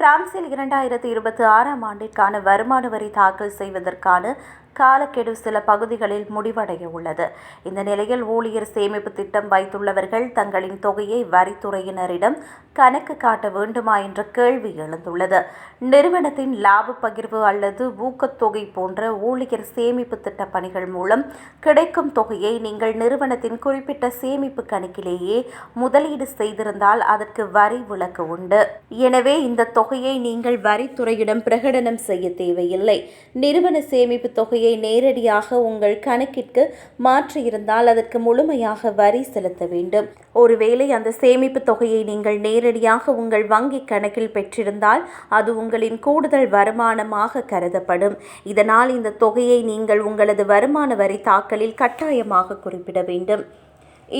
பிரான்சில் 2026ஆம் ஆண்டிற்கான வருமான வரி தாக்கல் செய்வதற்கான காலக்கெடு சில பகுதிகளில் முடிவடைய உள்ளது. இந்த நிலையில் ஊழியர் சேமிப்பு திட்டம் வைத்துள்ளவர்கள் தங்களின் தொகையை வரித்துறையினரிடம் கணக்கு காட்ட வேண்டுமா என்ற கேள்வி எழுந்துள்ளது. நிறுவனத்தின் லாப பகிர்வு அல்லது ஊக்கத்தொகை போன்ற ஊழியர் சேமிப்பு திட்ட பணிகள் மூலம் கிடைக்கும் தொகையை நீங்கள் நிறுவனத்தின் குறிப்பிட்ட சேமிப்பு கணக்கிலேயே முதலீடு செய்திருந்தால் அதற்கு வரி விலக்கு உண்டு. எனவே இந்த தொகையை நீங்கள் வரித்துறையிடம் பிரகடனம் செய்ய தேவையில்லை. நிறுவன சேமிப்பு தொகையை நேரடியாக உங்கள் கணக்கிற்கு மாற்றியிருந்தால் அதற்கு முழுமையாக வரி செலுத்த வேண்டும். ஒருவேளை அந்த சேமிப்பு தொகையை நீங்கள் நேரடியாக உங்கள் வங்கி கணக்கில் பெற்றிருந்தால் அது உங்களின் கூடுதல் வருமானமாக கருதப்படும். இதனால் இந்த தொகையை நீங்கள் உங்களது வருமான வரி தாக்கலில் கட்டாயமாக குறிப்பிட வேண்டும்.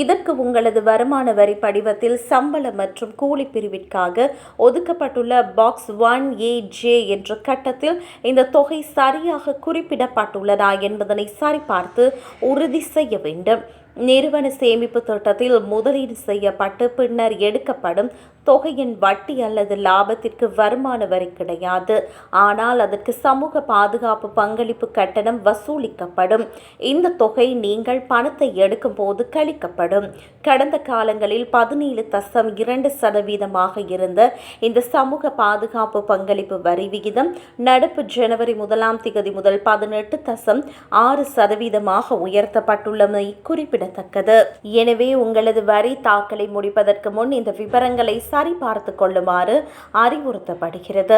இதற்கு உங்களது வருமான வரி படிவத்தில் சம்பள மற்றும் கூலி பிரிவிற்காக ஒதுக்கப்பட்டுள்ள பாக்ஸ் 1AJ என்ற கட்டத்தில் இந்த தொகை சரியாக குறிப்பிடப்பட்டுள்ளதா என்பதனை சரிபார்த்து உறுதி செய்ய வேண்டும். நிறுவன சேமிப்பு திட்டத்தில் முதலீடு செய்யப்பட்டு பின்னர் எடுக்கப்படும் தொகையின் வட்டி அல்லது லாபத்திற்கு வருமான வரி கிடையாது. ஆனால் அதற்கு சமூக பாதுகாப்பு பங்களிப்பு கட்டணம் வசூலிக்கப்படும். இந்த தொகை நீங்கள் பணத்தை எடுக்கும் போது கழிக்கப்படும். கடந்த காலங்களில் 17.2% இருந்த இந்த சமூக பாதுகாப்பு பங்களிப்பு வரி விகிதம் நடப்பு ஜனவரி 1ஆம் தேதி முதல் 18.6% உயர்த்தப்பட்டுள்ளமை குறிப்பிடத்தக்கது. எனவே உங்களது வரி தாக்கலை முடிப்பதற்கு முன் இந்த விவரங்களை சரிபார்த்து கொள்ளுமாறு அறிவுறுத்தப்படுகிறது.